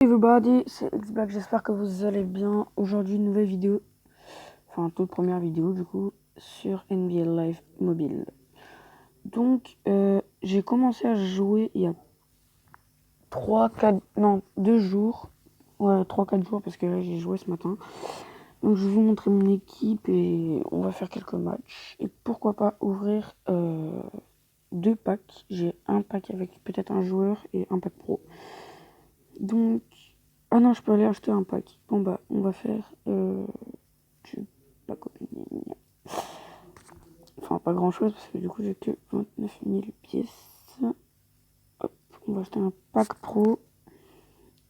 Everybody, c'est Xblack, j'espère que vous allez bien. Aujourd'hui, une nouvelle vidéo, enfin toute première vidéo du coup, sur NBA Live Mobile. Donc, j'ai commencé à jouer il y a 2 jours. Ouais, 3-4 jours parce que là j'ai joué ce matin. Donc je vais vous montrer mon équipe et on va faire quelques matchs. Et pourquoi pas ouvrir 2 packs. J'ai un pack avec peut-être un joueur et un pack pro. Donc, ah non, je peux aller acheter un pack. Bon bah, on va faire pack opening. Enfin, pas grand chose parce que du coup, j'ai que 29 000 pièces. Hop, on va acheter un pack pro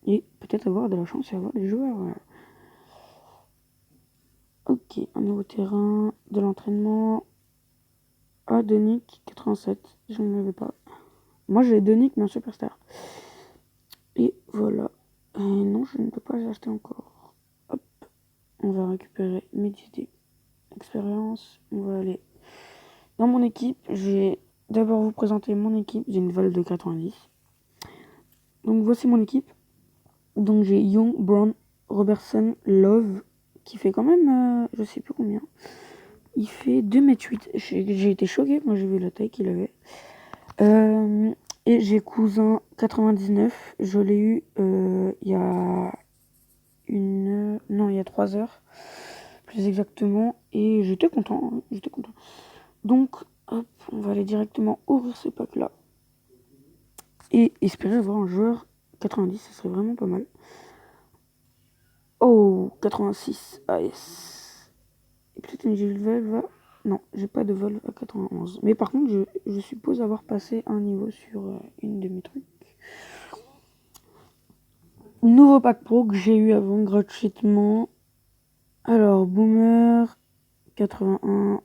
et peut-être avoir de la chance et avoir des joueurs. Voilà. Ok, un nouveau terrain, de l'entraînement. Ah, Donic 87, je ne l'avais pas. Moi, j'ai Donic, mais un superstar. Et voilà. Non, je ne peux pas les acheter encore. Hop, on va récupérer mes idées. Expérience, on va aller dans mon équipe. Je vais d'abord vous présenter mon équipe. J'ai une valve de 90. Donc voici mon équipe. Donc j'ai Young, Brown, Robertson, Love, qui fait quand même, je sais plus combien. Il fait 2,8 m. J'ai été choqué quand j'ai vu la taille qu'il avait. Et j'ai Cousin 99. Je l'ai eu il y a il y a 3 heures, plus exactement. Et j'étais content. Hein, j'étais content. Donc, hop, on va aller directement ouvrir ce pack-là. Et espérer avoir un joueur 90, ça serait vraiment pas mal. Oh, 86 AS. Et peut-être une valve. Non, j'ai pas de valve à 91. Mais par contre, je suppose avoir passé un niveau sur une de mes trucs. Nouveau pack pro que j'ai eu avant gratuitement. Alors, Boomer, 81,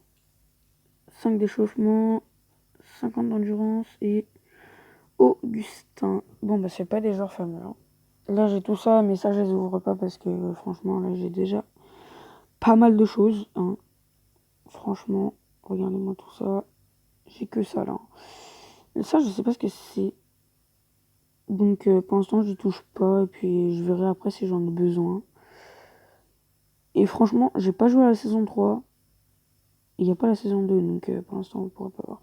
5 d'échauffement, 50 d'endurance et Augustin. Bon, bah, c'est pas des joueurs fameux. Hein. Là, j'ai tout ça, mais ça, je les ouvre pas parce que franchement, là, j'ai déjà pas mal de choses. Hein. Franchement, regardez-moi tout ça. J'ai que ça là. Et ça, je sais pas ce que c'est. Donc, pour l'instant, j'y touche pas. Et puis, je verrai après si j'en ai besoin. Et franchement, j'ai pas joué à la saison 3. Il n'y a pas la saison 2. Donc, pour l'instant, on pourra pas voir.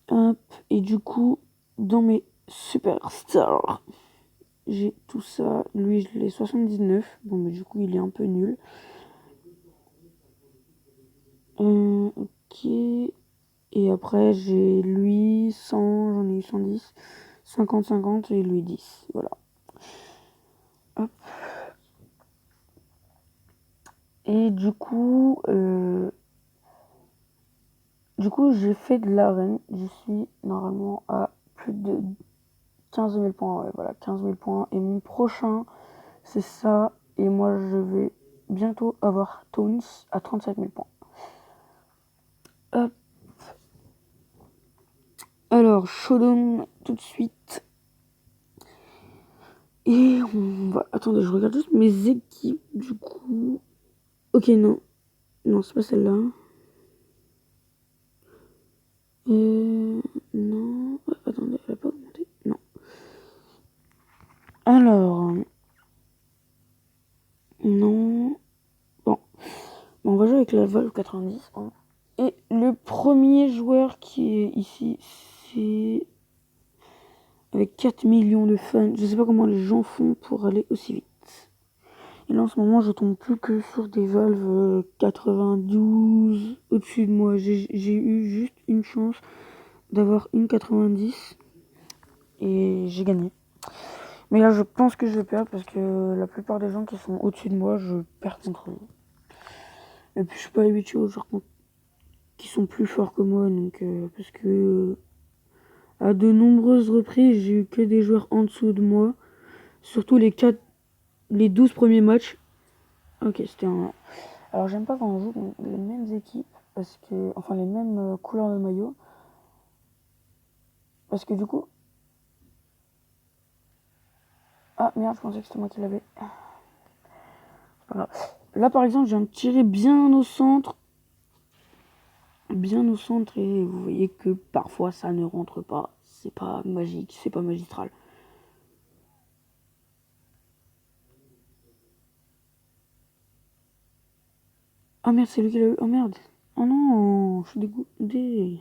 Hop. Et du coup, dans mes superstars, j'ai tout ça. Lui, je l'ai 79. Bon, mais du coup, il est un peu nul. Ok. Et après, j'ai lui 100, j'en ai eu 110. 50-50 et lui 10. Voilà. Hop. Et du coup, j'ai fait de l'arène. Je suis normalement à plus de 15 000 points. Ouais, voilà, 15 000 points. Et mon prochain, c'est ça. Et moi, je vais bientôt avoir Toons à 37 000 points. Hop. Alors, Showdown tout de suite. Et on va... Attendez, je regarde juste mes équipes, du coup. Ok, non. Non, c'est pas celle-là. Non. Attendez, elle a pas augmenté. Non. Alors. Non. Bon. On va jouer avec la Valve 90. Hein. Et le premier joueur qui est ici, c'est... Avec 4 millions de fans. Je sais pas comment les gens font pour aller aussi vite. Et là, en ce moment, je tombe plus que sur des valves 92 au-dessus de moi. J'ai eu juste une chance d'avoir une 90 et j'ai gagné. Mais là, je pense que je vais perdre parce que la plupart des gens qui sont au-dessus de moi, je perds contre eux. Et puis, je suis pas habitué aux joueurs qui sont plus forts que moi. Donc, parce que à de nombreuses reprises, j'ai eu que des joueurs en dessous de moi. Surtout les 12 premiers matchs. Ok, c'était un... Alors, j'aime pas quand on joue les mêmes équipes. Parce que... Enfin, les mêmes couleurs de maillot. Parce que du coup... Ah, merde, je pensais que c'était moi qui l'avais. C'est pas grave. Là, par exemple, je viens de tirer bien au centre. Bien au centre. Et vous voyez que parfois, ça ne rentre pas. C'est pas magique, c'est pas magistral. Ah merde, c'est lui qui l'a eu. Oh merde. Oh non, je suis dégoûté.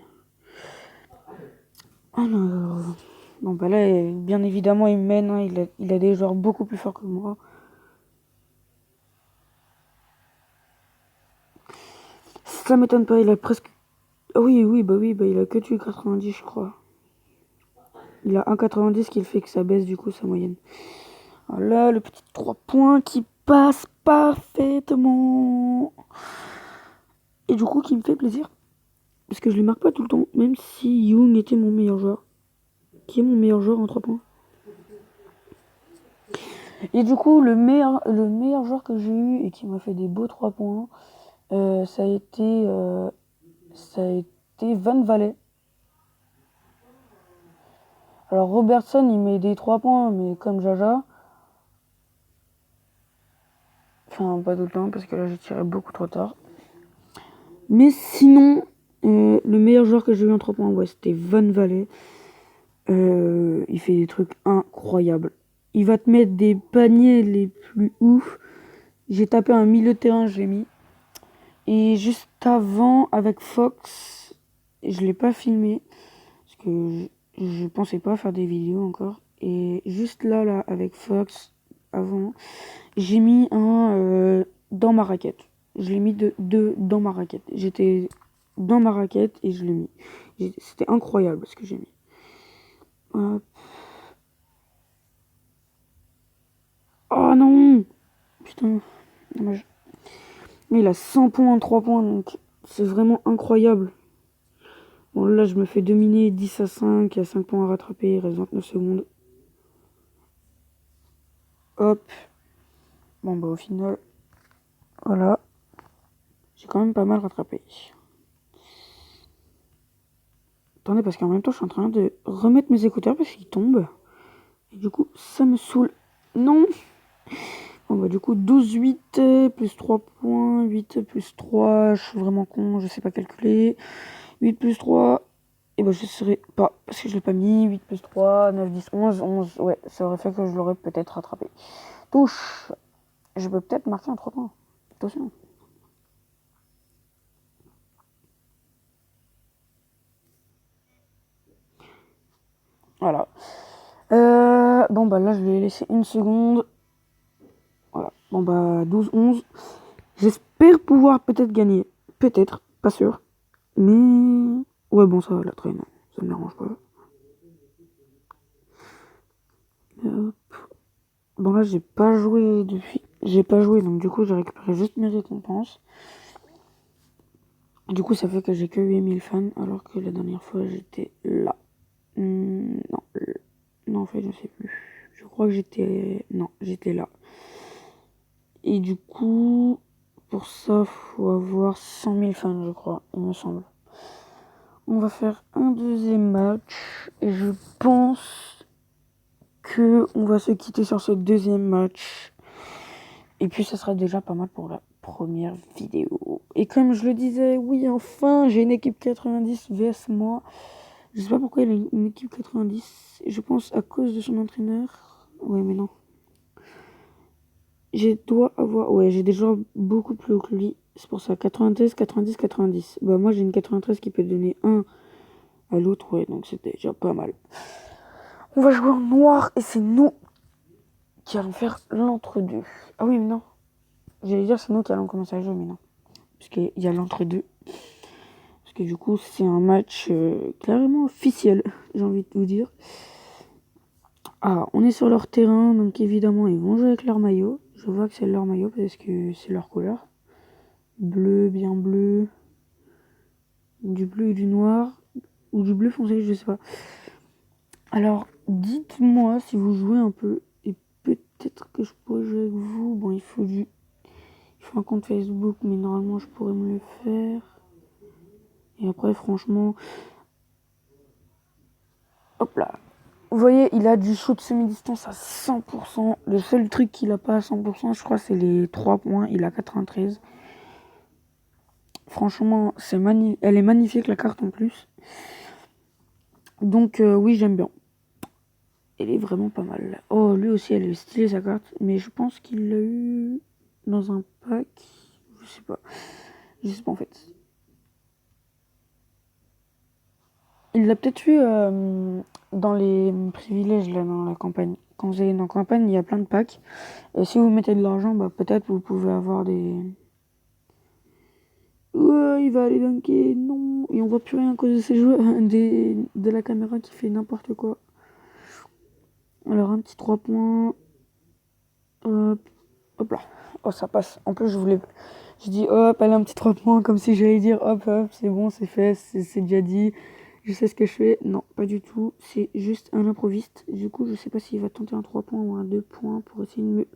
Oh non. Bon bah là, bien évidemment, il mène. Hein. Il a des joueurs beaucoup plus forts que moi. Ça m'étonne pas, il a presque... Ah oui, il a que tué 90, je crois. Il a 1,90 qui le fait que ça baisse du coup sa moyenne. Alors là, le petit 3 points qui passe parfaitement. Et du coup, qui me fait plaisir. Parce que je les marque pas tout le temps, même si Young était mon meilleur joueur. Qui est mon meilleur joueur en 3 points. Et du coup, le meilleur joueur que j'ai eu et qui m'a fait des beaux 3 points, ça a été Van Valley. Alors Robertson, il met des 3 points, mais comme Jaja. Enfin, pas tout le temps, parce que là, j'ai tiré beaucoup trop tard. Mais sinon, le meilleur joueur que j'ai eu en 3 points, ouais, c'était Van Valley. Il fait des trucs incroyables. Il va te mettre des paniers les plus ouf. J'ai tapé un milieu de terrain, j'ai mis. Et juste avant, avec Fox, je l'ai pas filmé. Parce que je pensais pas faire des vidéos encore. Et juste là, avec Fox, avant, j'ai mis un dans ma raquette. Je l'ai mis dans ma raquette. J'étais dans ma raquette et je l'ai mis. C'était incroyable ce que j'ai mis. Hop. Oh non! Putain, dommage. Mais il a 100 points en 3 points, donc c'est vraiment incroyable. Bon, là, je me fais dominer 10-5, il y a 5 points à rattraper, il reste 29 secondes. Hop. Bon, bah, au final, voilà. J'ai quand même pas mal rattrapé. Attendez, parce qu'en même temps, je suis en train de remettre mes écouteurs parce qu'ils tombent. Et du coup, ça me saoule. Non! Bon, bah, du coup, 12-8, plus 3 points, 8 plus 3, je suis vraiment con, je sais pas calculer. 8 plus 3, et bah, je serais pas, parce que je l'ai pas mis. 8 plus 3, 9, 10, 11, 11, ouais, ça aurait fait que je l'aurais peut-être rattrapé. Touche! Je peux peut-être marquer un 3 points. Attention. Voilà. Bon, bah là, je vais laisser une seconde. Voilà. Bon, bah, 12-11. J'espère pouvoir peut-être gagner. Peut-être, pas sûr. Mais... ouais, bon, ça va, la traîne. Ça ne me dérange pas. Hop. Bon, là, j'ai pas joué depuis. J'ai pas joué, donc du coup, j'ai récupéré juste mes récompenses. Du coup, ça fait que j'ai que 8000 fans, alors que la dernière fois, j'étais là. Non. Non, en fait, je sais plus. Je crois que j'étais... non, j'étais là. Et du coup, pour ça, faut avoir 100 000 fans, je crois, il me semble. On va faire un deuxième match. Et je pense que on va se quitter sur ce deuxième match. Et puis, ça sera déjà pas mal pour la première vidéo. Et comme je le disais, oui, enfin, j'ai une équipe 90 vs moi. Je sais pas pourquoi il a une équipe 90. Je pense à cause de son entraîneur. Ouais, mais non. J'ai des joueurs beaucoup plus hauts que lui. C'est pour ça, 93, 90, 90. Bah, moi, j'ai une 93 qui peut donner 1 à l'autre, ouais, donc c'est déjà pas mal. On va jouer en noir et c'est nous qui allons faire l'entre-deux. Ah oui, mais non. J'allais dire c'est nous qui allons commencer à jouer, mais non. Parce qu'il y a l'entre-deux. Parce que du coup, c'est un match clairement officiel, j'ai envie de vous dire. Ah, on est sur leur terrain, donc évidemment, ils vont jouer avec leur maillot. Je vois que c'est leur maillot parce que c'est leur couleur. Bleu, bien bleu. Du bleu et du noir. Ou du bleu foncé, je sais pas. Alors, dites-moi si vous jouez un peu. Et peut-être que je pourrais jouer avec vous. Bon, il faut un compte Facebook, mais normalement, je pourrais me le faire. Et après, franchement... hop là. Vous voyez, il a du shoot semi-distance à 100%. Le seul truc qu'il a pas à 100%, je crois, c'est les 3 points. Il a 93. Franchement, elle est magnifique, la carte, en plus. Donc, oui, j'aime bien. Elle est vraiment pas mal. Oh, lui aussi, elle est stylée, sa carte. Mais je pense qu'il l'a eu dans un pack. Je sais pas. Je sais pas en fait. Il l'a peut-être eu dans les privilèges là dans la campagne. Quand vous allez dans la campagne, il y a plein de packs. Et si vous mettez de l'argent, bah peut-être vous pouvez avoir des. Ouais, il va aller dunker, non. Et on voit plus rien à cause de ces joueurs, de la caméra qui fait n'importe quoi. Alors un petit 3 points. Hop, hop là. Oh ça passe. En plus je dis hop, allez un petit 3 points comme si j'allais dire hop hop, c'est bon, c'est fait, c'est déjà dit. Je sais ce que je fais. Non, pas du tout. C'est juste un improviste. Du coup, je sais pas s'il va tenter un 3 points ou un 2 points pour essayer de me.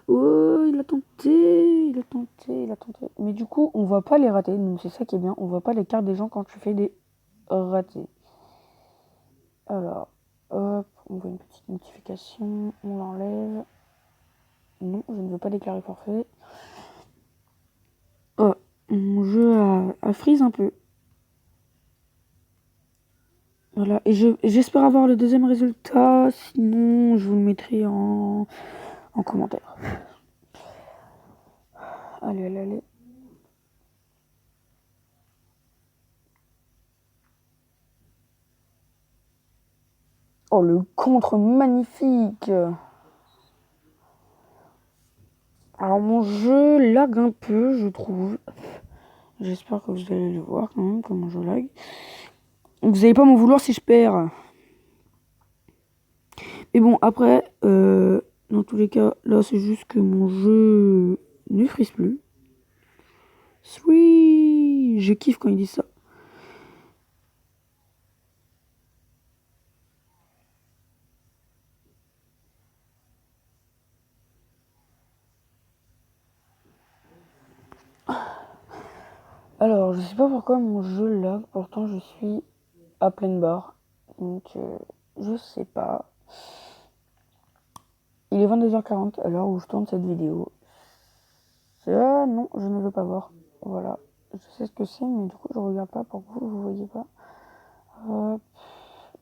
Oh, il a tenté, il a tenté, il a tenté. Mais du coup, on voit pas les ratés. Donc c'est ça qui est bien. On voit pas les cartes des gens quand tu fais des ratés. Alors, hop, on voit une petite notification. On l'enlève. Non, je ne veux pas déclarer forfait. Oh, mon jeu a freeze un peu. Voilà, et j'espère avoir le deuxième résultat, sinon je vous le mettrai en commentaire. Allez, allez, allez. Oh, le contre magnifique. Alors mon jeu lag un peu, je trouve. J'espère que vous allez le voir quand même, comment je lag. Vous n'allez pas m'en vouloir si je perds. Mais bon, après, dans tous les cas, là c'est juste que mon jeu ne frise plus. Oui, je kiffe quand ils disent ça. Alors, je sais pas pourquoi mon jeu lag, pourtant je suis à pleine barre. Donc, je sais pas. Il est 22h40 à l'heure où je tourne cette vidéo. Ah non, je ne veux pas voir. Voilà. Je sais ce que c'est, mais du coup, je regarde pas pour que vous voyez pas. Hop.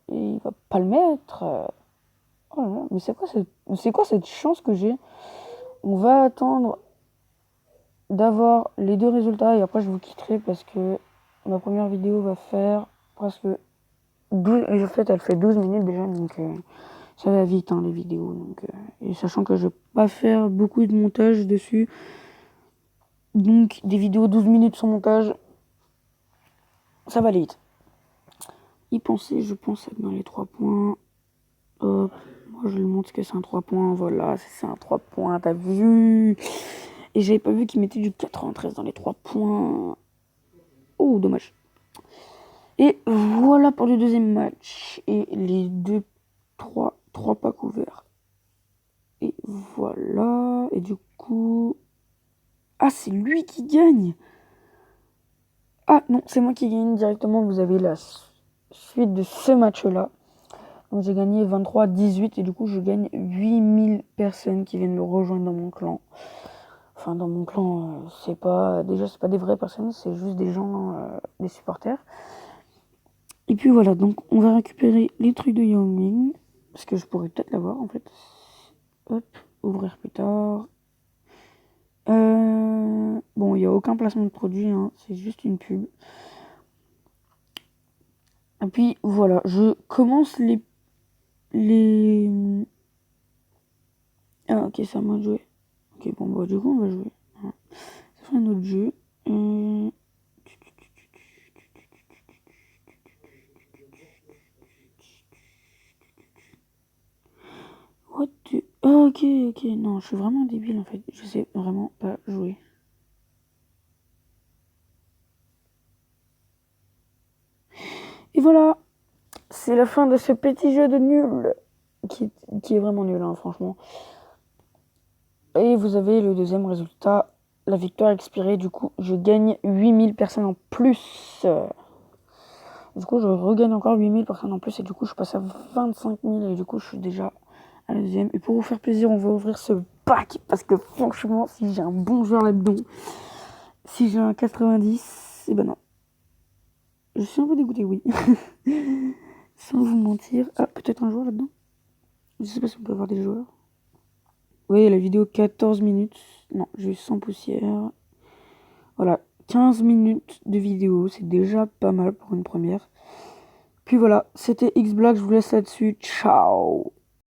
Et il va pas le mettre. Oh là là, mais c'est quoi cette chance que j'ai? On va attendre d'avoir les deux résultats et après je vous quitterai parce que ma première vidéo va faire presque 12, et en fait elle fait 12 minutes déjà, donc ça va vite hein, les vidéos. Donc, et sachant que je vais pas faire beaucoup de montage dessus, donc des vidéos 12 minutes sans montage, ça va aller vite. Y penser, je pense être dans les 3 points. Hop, moi je lui montre que c'est un 3 points, voilà, c'est un 3 points, t'as vu? Et j'avais pas vu qu'il mettait du 93 dans les 3 points. Oh, dommage. Et voilà pour le deuxième match. Et les trois packs ouverts. Et voilà. Et du coup. Ah, c'est lui qui gagne. Ah non, c'est moi qui gagne directement. Vous avez la suite de ce match-là. Donc j'ai gagné 23-18 et du coup je gagne 8000 personnes qui viennent me rejoindre dans mon clan. Enfin dans mon clan, c'est pas des vraies personnes, c'est juste des gens, des supporters. Et puis voilà, donc on va récupérer les trucs de Yao Ming. Parce que je pourrais peut-être l'avoir en fait. Hop, ouvrir plus tard. Bon, il n'y a aucun placement de produit, hein, c'est juste une pub. Et puis voilà, je commence les... Ah ok, c'est à moi de jouer. Ok, bon bah du coup on va jouer. Voilà. Ça fait un autre jeu. What the... Oh, ok, ok, non, je suis vraiment débile en fait. Je sais vraiment pas jouer. Et voilà, c'est la fin de ce petit jeu de nul. Qui est vraiment nul, hein, franchement. Et vous avez le deuxième résultat, la victoire expirée. Du coup, je gagne 8000 personnes en plus. Du coup, je regagne encore 8000 personnes en plus. Et du coup, je passe à 25 000. Et du coup, je suis déjà à la deuxième. Et pour vous faire plaisir, on va ouvrir ce pack. Parce que franchement, si j'ai un bon joueur là-dedans, si j'ai un 90, et ben non. Je suis un peu dégoûté, oui. Sans vous mentir. Ah, peut-être un joueur là-dedans. Je sais pas si on peut avoir des joueurs. Oui, la vidéo 14 minutes. Non, j'ai eu 100 poussières. Voilà, 15 minutes de vidéo, c'est déjà pas mal pour une première. Puis voilà, c'était X-Black, je vous laisse là-dessus. Ciao!